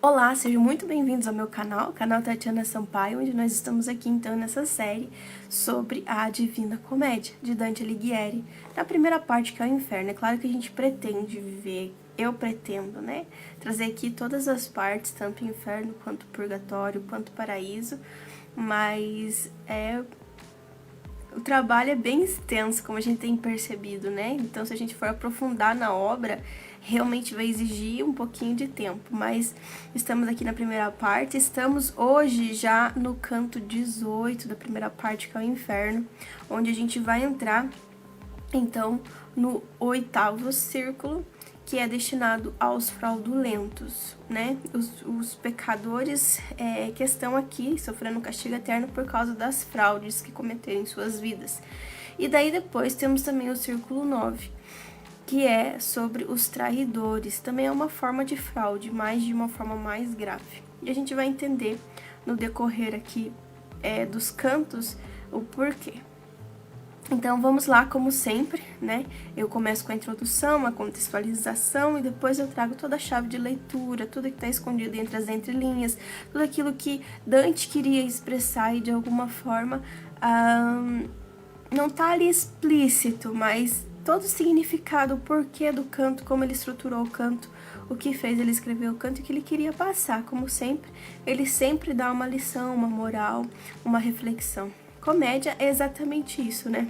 Olá, sejam muito bem-vindos ao meu canal Tatiana Sampaio, onde nós estamos aqui então nessa série sobre a Divina Comédia, de Dante Alighieri, na primeira parte que é o Inferno. É claro que a gente pretende viver, eu pretendo, né, trazer aqui todas as partes, tanto o Inferno, quanto o Purgatório, quanto o Paraíso, mas o trabalho é bem extenso, como a gente tem percebido, né? Então, se a gente for aprofundar na obra, realmente vai exigir um pouquinho de tempo. Mas estamos aqui na primeira parte, estamos hoje já no canto 18 da primeira parte, que é o Inferno, onde a gente vai entrar, então, no 8º círculo, que é destinado aos fraudulentos, né? Os pecadores que estão aqui sofrendo castigo eterno por causa das fraudes que cometeram em suas vidas. E daí depois temos também o círculo 9, que é sobre os traidores. Também é uma forma de fraude, mas de uma forma mais grave. E a gente vai entender no decorrer aqui dos cantos o porquê. Então vamos lá, como sempre, né? Eu começo com a introdução, a contextualização e depois eu trago toda a chave de leitura, tudo que está escondido entre as entrelinhas, tudo aquilo que Dante queria expressar e de alguma forma não está ali explícito, mas todo o significado, o porquê do canto, como ele estruturou o canto, o que fez ele escrever o canto e o que ele queria passar. Como sempre, ele sempre dá uma lição, uma moral, uma reflexão. Comédia é exatamente isso, né?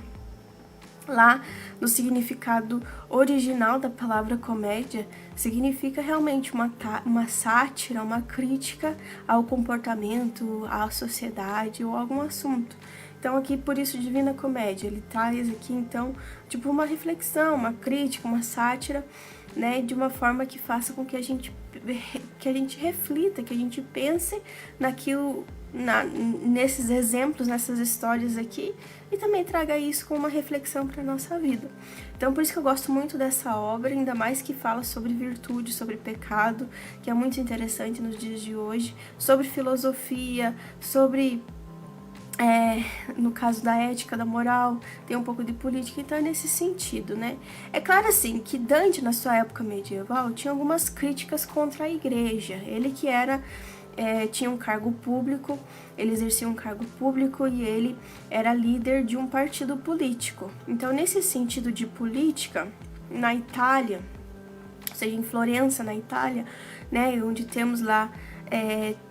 Lá no significado original da palavra comédia, significa realmente uma sátira, uma crítica ao comportamento, à sociedade ou algum assunto. Então aqui, por isso, Divina Comédia, ele traz aqui, então, tipo uma reflexão, uma crítica, uma sátira, né, de uma forma que faça com que a gente reflita, que a gente pense naquilo, nesses exemplos, nessas histórias aqui, e também traga isso com uma reflexão para a nossa vida. Então, por isso que eu gosto muito dessa obra, ainda mais que fala sobre virtude, sobre pecado, que é muito interessante nos dias de hoje, sobre filosofia, sobre no caso da ética, da moral, tem um pouco de política, então é nesse sentido, né? É claro, assim, que Dante, na sua época medieval, tinha algumas críticas contra a igreja. Ele que tinha um cargo público, ele exercia um cargo público e ele era líder de um partido político. Então, nesse sentido de política, na Itália, ou seja, em Florença, na Itália, né, onde temos lá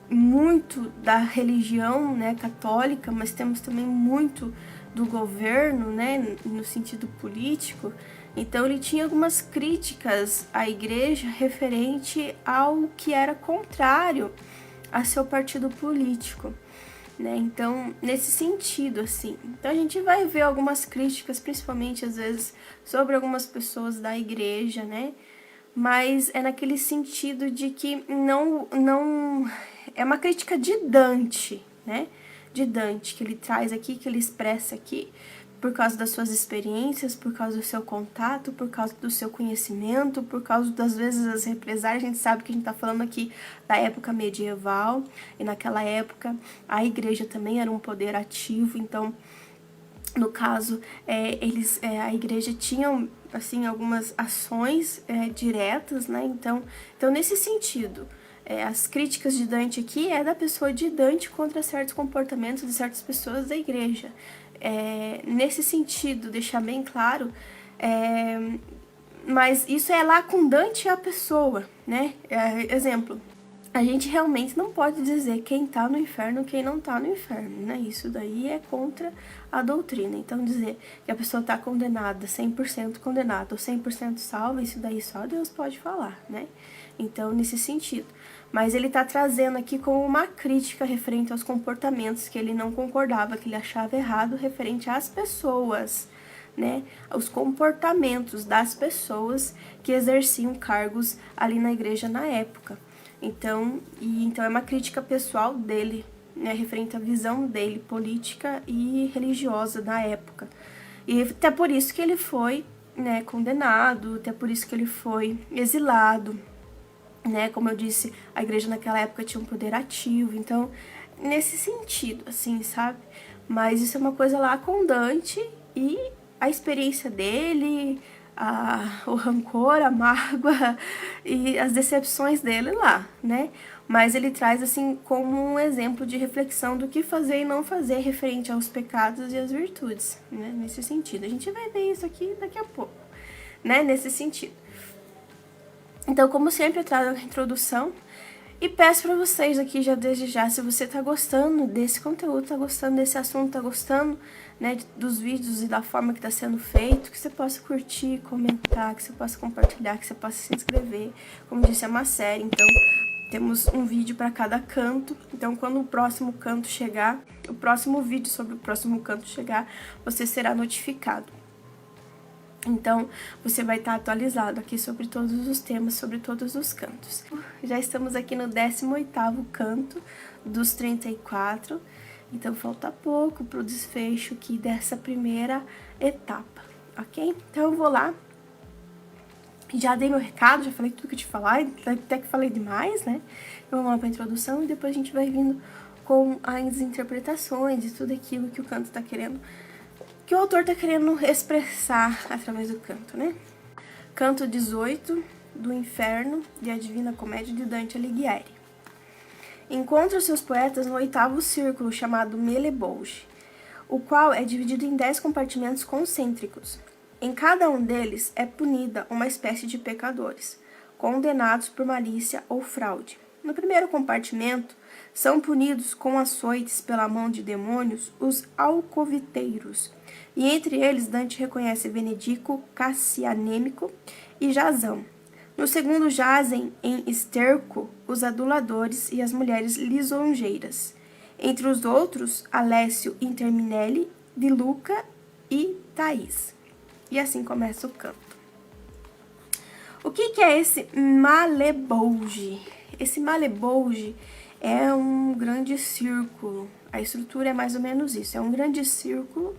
muito da religião, né, católica, mas temos também muito do governo, né, no sentido político. Então ele tinha algumas críticas à igreja referente ao que era contrário a seu partido político, né? Então, nesse sentido, assim. Então a gente vai ver algumas críticas, principalmente às vezes sobre algumas pessoas da igreja, né? Mas é naquele sentido de que não é uma crítica de Dante, né? De Dante, que ele traz aqui, que ele expressa aqui, por causa das suas experiências, por causa do seu contato, por causa do seu conhecimento, por causa das vezes das represálias. A gente sabe que a gente tá falando aqui da época medieval, e naquela época a igreja também era um poder ativo, então no caso, a igreja tinha, assim, algumas ações diretas, né? Então, nesse sentido, as críticas de Dante aqui é da pessoa de Dante contra certos comportamentos de certas pessoas da igreja. Nesse sentido, deixar bem claro, mas isso é lá com Dante e a pessoa, né? Exemplo, a gente realmente não pode dizer quem tá no inferno e quem não tá no inferno, né? Isso daí é contra a doutrina. Então, dizer que a pessoa tá condenada, 100% condenada ou 100% salva, isso daí só Deus pode falar, né? Então, nesse sentido. Mas ele tá trazendo aqui como uma crítica referente aos comportamentos que ele não concordava, que ele achava errado referente às pessoas, né? Os comportamentos das pessoas que exerciam cargos ali na igreja na época. Então é uma crítica pessoal dele, né, referente à visão dele, política e religiosa da época. E até por isso que ele foi, né, condenado, até por isso que ele foi exilado, né, como eu disse, a igreja naquela época tinha um poder ativo, então, nesse sentido, assim, sabe? Mas isso é uma coisa lá com Dante e a experiência dele, o rancor, a mágoa e as decepções dele lá, né? Mas ele traz, assim, como um exemplo de reflexão do que fazer e não fazer referente aos pecados e às virtudes, né? Nesse sentido. A gente vai ver isso aqui daqui a pouco, né? Nesse sentido. Então, como sempre, eu trago a introdução e peço para vocês aqui, já desde já, se você tá gostando desse conteúdo, tá gostando desse assunto, tá gostando, né, dos vídeos e da forma que tá sendo feito, que você possa curtir, comentar, que você possa compartilhar, que você possa se inscrever. Como disse, é uma série, então temos um vídeo para cada canto. Então, quando o próximo canto chegar, o próximo vídeo sobre o próximo canto chegar, você será notificado. Então, você vai estar atualizado aqui sobre todos os temas, sobre todos os cantos. Já estamos aqui no 18º canto dos 34, então falta pouco para o desfecho aqui dessa primeira etapa, ok? Então, eu vou lá, já dei meu recado, já falei tudo que eu te falar, até que falei demais, né? Então, vamos lá para a introdução e depois a gente vai vindo com as interpretações e tudo aquilo que o canto está querendo, que o autor está querendo expressar através do canto, né? Canto 18, do Inferno, de A Divina Comédia, de Dante Alighieri. Encontra os seus poetas no 8º círculo, chamado Malebolge, o qual é dividido em 10 compartimentos concêntricos. Em cada um deles é punida uma espécie de pecadores, condenados por malícia ou fraude. No primeiro compartimento, são punidos com açoites pela mão de demônios os alcoviteiros, e entre eles Dante reconhece Benedico, Cassianêmico e Jasão. No segundo jazem em esterco os aduladores e as mulheres lisonjeiras. Entre os outros, Alessio Interminelli, de Luca e Thaís. E assim começa o canto. O que é esse Malebolge? Esse Malebolge é um grande círculo. A estrutura é mais ou menos isso. É um grande círculo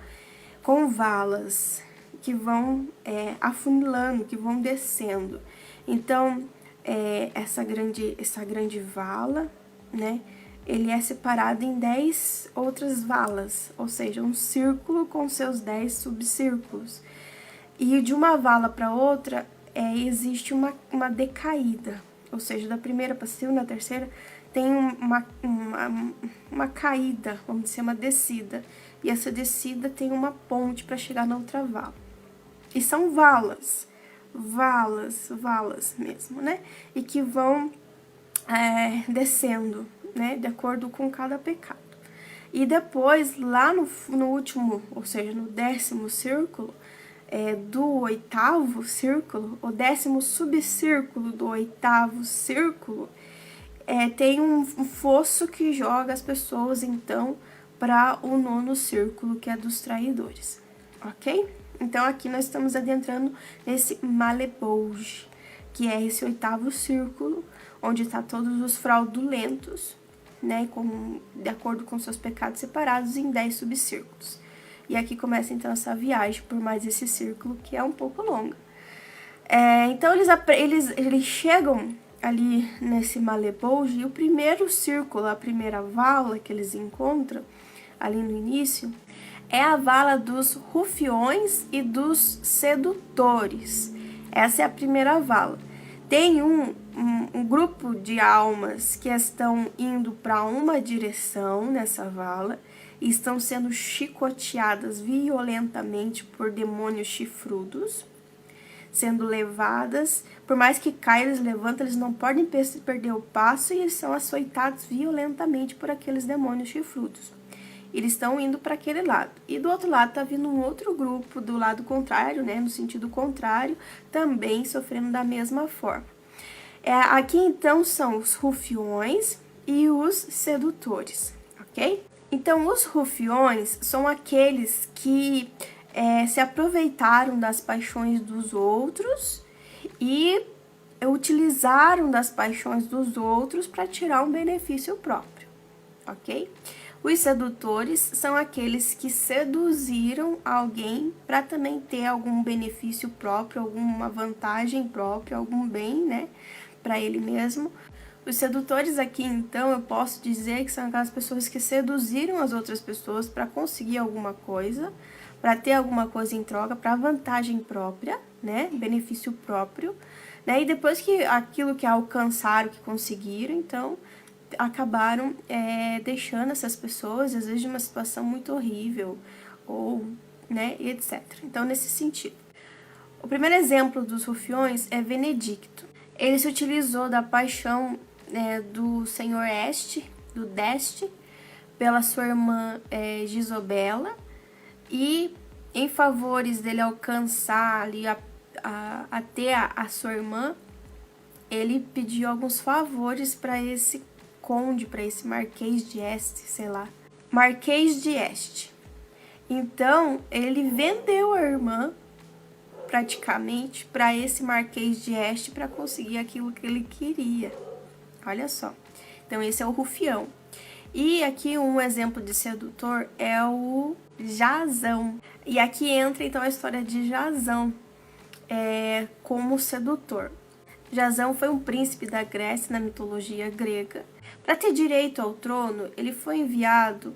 com valas que vão afunilando, que vão descendo. Então, essa grande vala, né, ele é separado em 10 outras valas, ou seja, um círculo com seus 10 subcírculos. E de uma vala para outra, existe uma decaída, ou seja, da primeira para a segunda, na terceira, tem uma caída, vamos dizer, uma descida. E essa descida tem uma ponte para chegar na outra vala. E são valas mesmo, né? E que vão descendo, né? De acordo com cada pecado. E depois, lá no último, ou seja, no 10º círculo, do 8º círculo, o 10º subcírculo do 8º círculo, tem um fosso que joga as pessoas, então, para o 9º círculo, que é dos traidores, ok? Então, aqui nós estamos adentrando nesse Malebolge, que é esse 8º círculo, onde está todos os fraudulentos, né, de acordo com seus pecados separados em 10 subcírculos. E aqui começa, então, essa viagem por mais esse círculo, que é um pouco longa. Então, eles chegam ali nesse Malebolge, e o primeiro círculo, a primeira vala que eles encontram, ali no início, é a vala dos rufiões e dos sedutores. Essa é a primeira vala. Tem um grupo de almas que estão indo para uma direção nessa vala e estão sendo chicoteadas violentamente por demônios chifrudos, sendo levadas, por mais que caiam, eles levantam, eles não podem perder o passo e eles são açoitados violentamente por aqueles demônios chifrudos. Eles estão indo para aquele lado. E do outro lado está vindo um outro grupo do lado contrário, né, no sentido contrário, também sofrendo da mesma forma. Aqui então são os rufiões e os sedutores, ok? Então os rufiões são aqueles que se aproveitaram das paixões dos outros e utilizaram das paixões dos outros para tirar um benefício próprio, ok? Os sedutores são aqueles que seduziram alguém para também ter algum benefício próprio, alguma vantagem própria, algum bem, né, para ele mesmo. Os sedutores aqui, então, eu posso dizer que são aquelas pessoas que seduziram as outras pessoas para conseguir alguma coisa, para ter alguma coisa em troca, para vantagem própria, né, benefício próprio, né, e depois que aquilo que alcançaram, que conseguiram, então acabaram deixando essas pessoas, às vezes, de uma situação muito horrível, ou, né, e etc. Então, nesse sentido. O primeiro exemplo dos rufiões é Benedicto. Ele se utilizou da paixão do senhor Este, do Deste, pela sua irmã Gisobela, e em favores dele alcançar ali a ter a sua irmã, ele pediu alguns favores para esse conde, para esse Marquês de Este, sei lá. Marquês de Este. Então, ele vendeu a irmã, praticamente, para esse Marquês de Este para conseguir aquilo que ele queria. Olha só. Então, esse é o rufião. E aqui um exemplo de sedutor é o Jasão. E aqui entra, então, a história de Jasão como sedutor. Jasão foi um príncipe da Grécia na mitologia grega. Para ter direito ao trono, ele foi enviado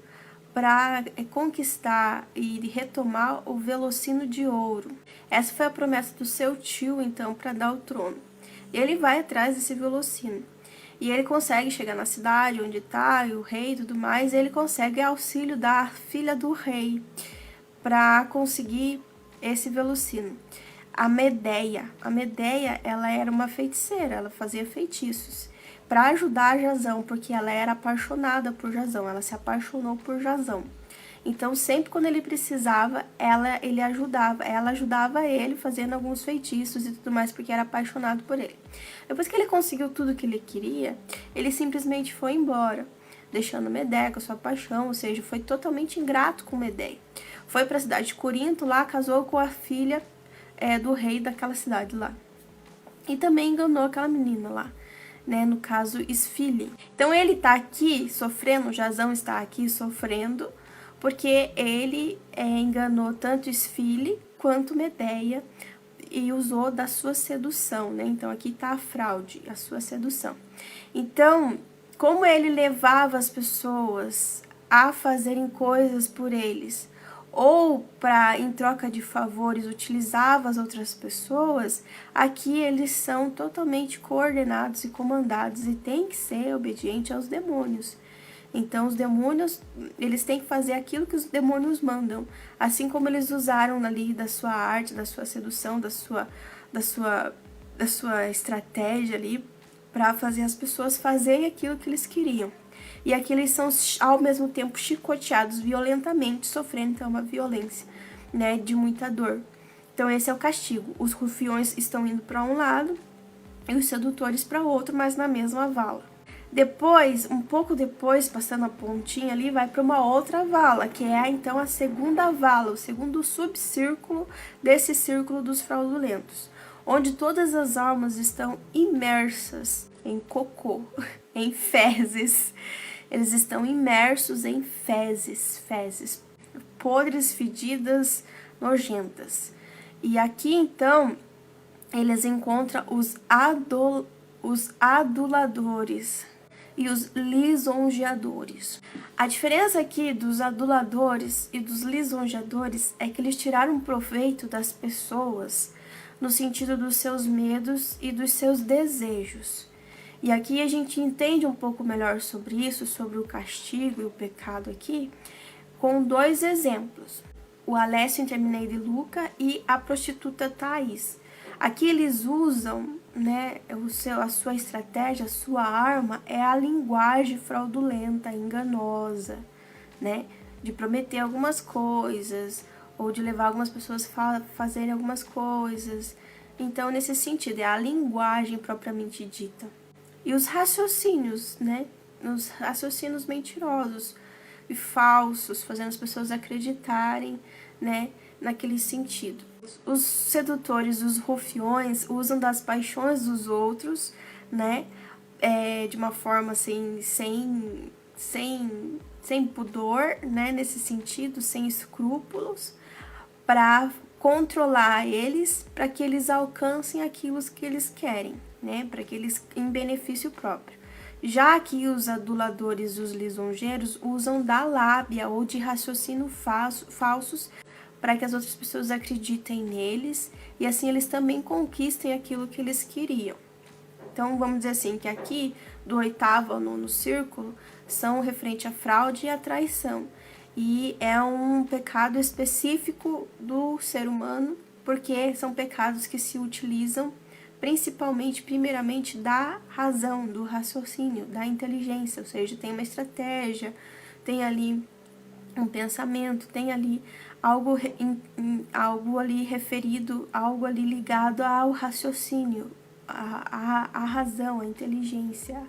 para conquistar e retomar o Velocino de Ouro. Essa foi a promessa do seu tio, então, para dar o trono. E ele vai atrás desse Velocino. E ele consegue chegar na cidade onde está o rei e tudo mais, e ele consegue auxílio da filha do rei para conseguir esse Velocino. A Medeia, ela era uma feiticeira, ela fazia feitiços para ajudar Jasão, porque ela era apaixonada por Jasão, ela se apaixonou por Jasão. Então, sempre quando ele precisava, ela ajudava ele fazendo alguns feitiços e tudo mais, porque era apaixonado por ele. Depois que ele conseguiu tudo que ele queria, ele simplesmente foi embora, deixando Medeia com sua paixão, ou seja, foi totalmente ingrato com Medeia. Foi para a cidade de Corinto, lá casou com a filha do rei daquela cidade lá. E também enganou aquela menina lá, né, no caso Esfile. Então ele tá aqui sofrendo, Jasão está aqui sofrendo, porque ele enganou tanto Esfile quanto Medeia e usou da sua sedução, né? Então aqui tá a fraude, a sua sedução. Então, como ele levava as pessoas a fazerem coisas por eles, ou para, em troca de favores, utilizava as outras pessoas, aqui eles são totalmente coordenados e comandados e tem que ser obediente aos demônios. Então, os demônios, eles têm que fazer aquilo que os demônios mandam, assim como eles usaram ali da sua arte, da sua sedução, da sua estratégia ali, para fazer as pessoas fazerem aquilo que eles queriam. E aqui eles são, ao mesmo tempo, chicoteados violentamente, sofrendo então uma violência, né, de muita dor. Então esse é o castigo. Os rufiões estão indo para um lado e os sedutores para outro, mas na mesma vala. Depois, um pouco depois, passando a pontinha ali, vai para uma outra vala, que é então a segunda vala, o segundo subcírculo desse círculo dos fraudulentos, onde todas as almas estão imersas em cocô, em fezes. Eles estão imersos em fezes, podres, fedidas, nojentas. E aqui, então, eles encontram os aduladores e os lisonjeadores. A diferença aqui dos aduladores e dos lisonjeadores é que eles tiraram proveito das pessoas no sentido dos seus medos e dos seus desejos. E aqui a gente entende um pouco melhor sobre isso, sobre o castigo e o pecado aqui, com dois exemplos. O Alessio Interminei de Luca e a prostituta Thais. Aqui eles usam, né, a sua estratégia, a sua arma é a linguagem fraudulenta, enganosa, né, de prometer algumas coisas, ou de levar algumas pessoas a fazerem algumas coisas. Então, nesse sentido, é a linguagem propriamente dita. E os raciocínios, né? Os raciocínios mentirosos e falsos, fazendo as pessoas acreditarem, né, naquele sentido. Os sedutores, os rufiões, usam das paixões dos outros, né, de uma forma assim, sem pudor, né, nesse sentido, sem escrúpulos, para controlar eles, para que eles alcancem aquilo que eles querem, né, para que eles em benefício próprio. Já que os aduladores e os lisonjeiros usam da lábia ou de raciocínio falsos para que as outras pessoas acreditem neles e assim eles também conquistem aquilo que eles queriam. Então, vamos dizer assim, que aqui, do 8º ao 9º círculo, são referente à fraude e à traição. E é um pecado específico do ser humano, porque são pecados que se utilizam principalmente, primeiramente, da razão, do raciocínio, da inteligência, ou seja, tem uma estratégia, tem ali um pensamento, tem ali algo ali referido, algo ali ligado ao raciocínio, a razão, a inteligência,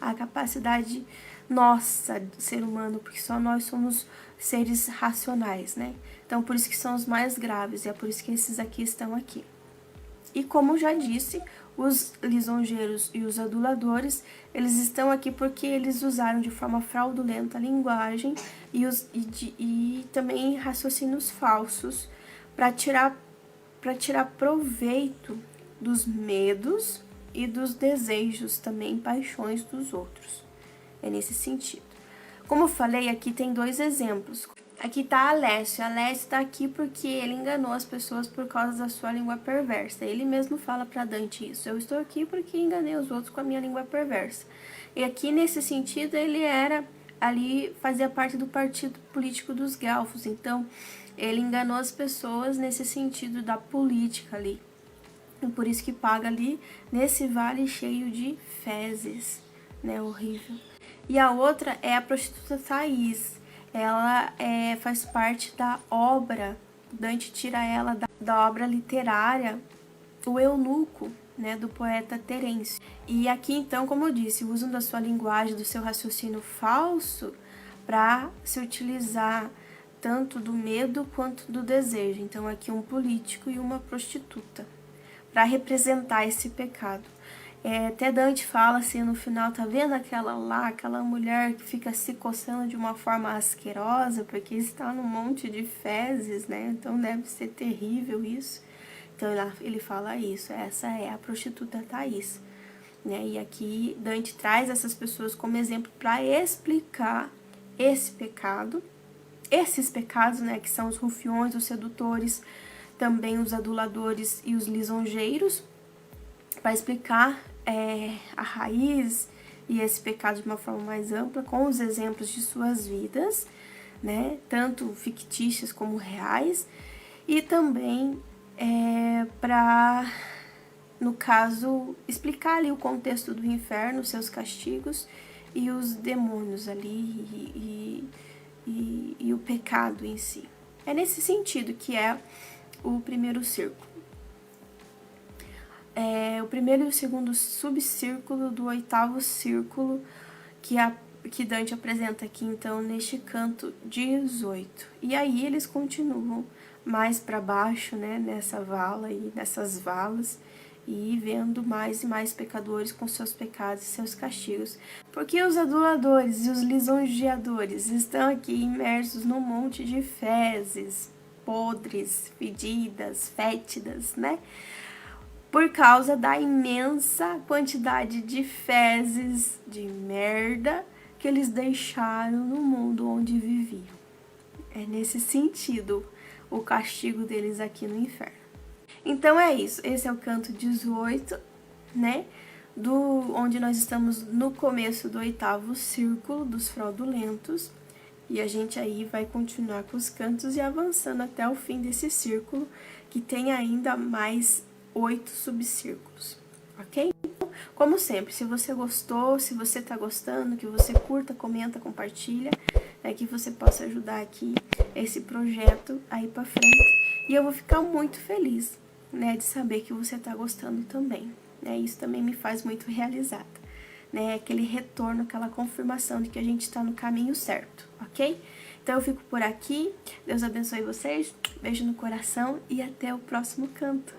a capacidade nossa do ser humano, porque só nós somos seres racionais, né? Então, por isso que são os mais graves, e é por isso que esses aqui estão aqui. E como já disse, os lisonjeiros e os aduladores, eles estão aqui porque eles usaram de forma fraudulenta a linguagem e também raciocínios falsos para tirar proveito dos medos e dos desejos, também paixões dos outros. É nesse sentido. Como eu falei, aqui tem 2 exemplos. Aqui tá Alessio. Alessio tá aqui porque ele enganou as pessoas por causa da sua língua perversa. Ele mesmo fala para Dante isso. Eu estou aqui porque enganei os outros com a minha língua perversa. E aqui, nesse sentido, ele fazia parte do partido político dos Guelfos. Então, ele enganou as pessoas nesse sentido da política ali. E por isso que paga ali nesse vale cheio de fezes, né? Horrível. E a outra é a prostituta Thaís. Ela faz parte da obra, Dante tira ela da obra literária, O Eunuco, né, do poeta Terêncio. E aqui, então, como eu disse, usam da sua linguagem, do seu raciocínio falso, para se utilizar tanto do medo quanto do desejo. Então, aqui um político e uma prostituta, para representar esse pecado. Até Dante fala assim no final, tá vendo aquela mulher que fica se coçando de uma forma asquerosa, porque está num monte de fezes, né? Então deve ser terrível isso. Então ele fala isso, essa é a prostituta Thaís, né? E aqui Dante traz essas pessoas como exemplo para explicar esse pecado, esses pecados, né? Que são os rufiões, os sedutores, também os aduladores e os lisonjeiros, para explicar a raiz e esse pecado de uma forma mais ampla, com os exemplos de suas vidas, né, tanto fictícias como reais, e também para, no caso, explicar ali o contexto do inferno, seus castigos e os demônios ali e o pecado em si. É nesse sentido que é o primeiro círculo. O primeiro e o segundo subcírculo do 8º círculo que Dante apresenta aqui, então, neste canto 18. E aí eles continuam mais para baixo, né, nessa vala e nessas valas, e vendo mais e mais pecadores com seus pecados e seus castigos. Porque os aduladores e os lisonjeadores estão aqui imersos num monte de fezes, podres, fedidas, fétidas, né? Por causa da imensa quantidade de fezes, de merda, que eles deixaram no mundo onde viviam. É nesse sentido o castigo deles aqui no inferno. Então é isso, esse é o canto 18, né? Onde nós estamos no começo do 8º círculo dos fraudulentos. E a gente aí vai continuar com os cantos e avançando até o fim desse círculo, que tem ainda mais 8 subcírculos, ok? Como sempre, se você gostou, se você tá gostando, que você curta, comenta, compartilha, né, que você possa ajudar aqui esse projeto aí pra frente. E eu vou ficar muito feliz, né, de saber que você tá gostando também, né? Isso também me faz muito realizada, né? Aquele retorno, aquela confirmação de que a gente tá no caminho certo, ok? Então eu fico por aqui, Deus abençoe vocês, beijo no coração e até o próximo canto.